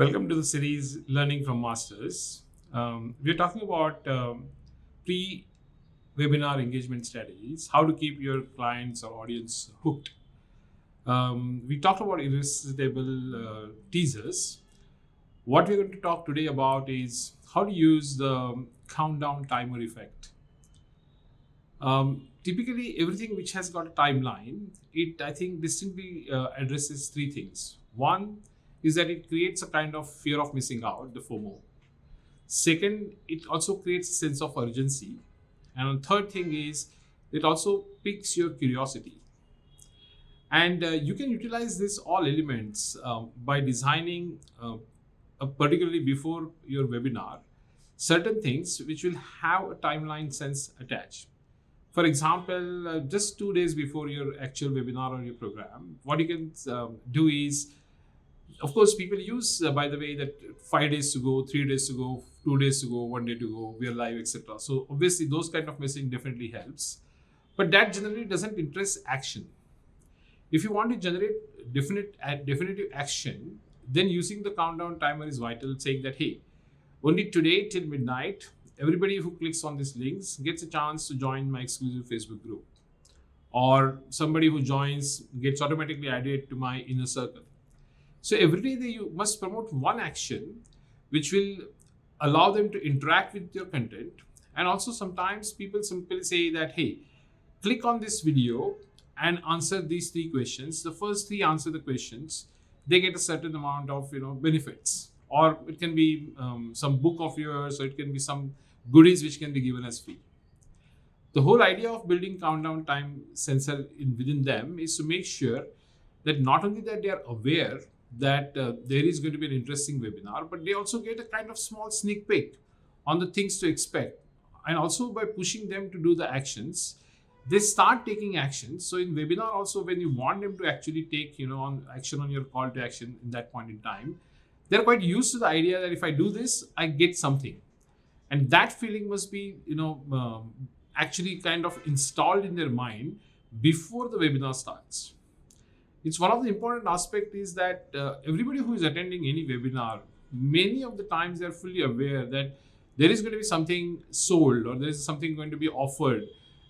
Welcome to the series Learning from Masters. We're talking about pre-webinar engagement strategies, how to keep your clients or audience hooked. We talked about irresistible teasers. What we're going to talk today about is how to use the countdown timer effect. Typically, everything which has got a timeline, I think distinctly addresses three things. One is that it creates a kind of fear of missing out, the FOMO. Second, it also creates a sense of urgency. And the third thing is it also piques your curiosity. And you can utilize these all elements by designing, particularly before your webinar, certain things which will have a timeline sense attached. For example, just 2 days before your actual webinar or your program, what you can do is, of course, people use, by the way, that 5 days to go, 3 days to go, 2 days to go, 1 day to go, we are live, etc. So obviously those kind of messaging definitely helps, but that generally doesn't interest action. If you want to generate definitive action, then using the countdown timer is vital, saying that, hey, only today till midnight, everybody who clicks on these links gets a chance to join my exclusive Facebook group, or somebody who joins gets automatically added to my inner circle. So every day you must promote one action which will allow them to interact with your content. And also sometimes people simply say that, hey, click on this video and answer these 3 questions. The first 3 answer the questions, they get a certain amount of benefits. Or it can be some book of yours, or it can be some goodies which can be given as free. The whole idea of building countdown time sensor within them is to make sure that not only that they are aware that there is going to be an interesting webinar, but they also get a kind of small sneak peek on the things to expect. And also by pushing them to do the actions, they start taking actions. So in webinar also, when you want them to actually take on action on your call to action in that point in time, they're quite used to the idea that if I do this, I get something. And that feeling must be actually kind of installed in their mind before the webinar starts. It's one of the important aspects is that everybody who is attending any webinar, many of the times they're fully aware that there is going to be something sold, or there is something going to be offered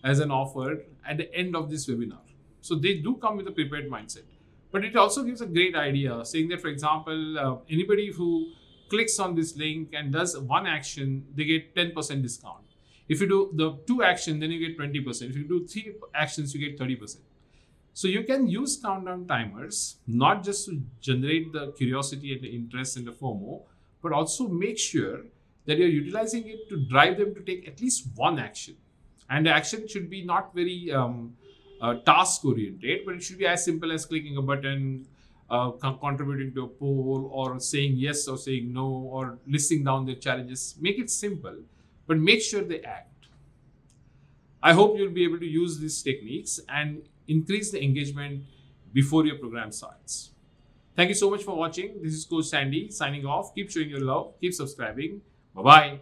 as an offer at the end of this webinar. So they do come with a prepared mindset. But it also gives a great idea, saying that, for example, anybody who clicks on this link and does one action, they get 10% discount. If you do the 2 actions, then you get 20%. If you do 3 actions, you get 30%. So you can use countdown timers, not just to generate the curiosity and the interest and the FOMO, but also make sure that you're utilizing it to drive them to take at least one action. And the action should be not very task oriented, but it should be as simple as clicking a button, contributing to a poll, or saying yes or saying no, or listing down their challenges. Make it simple, but make sure they act. I hope you'll be able to use these techniques and increase the engagement before your program starts. Thank you so much for watching. This is Coach Sandy signing off. Keep showing your love. Keep subscribing. Bye-bye.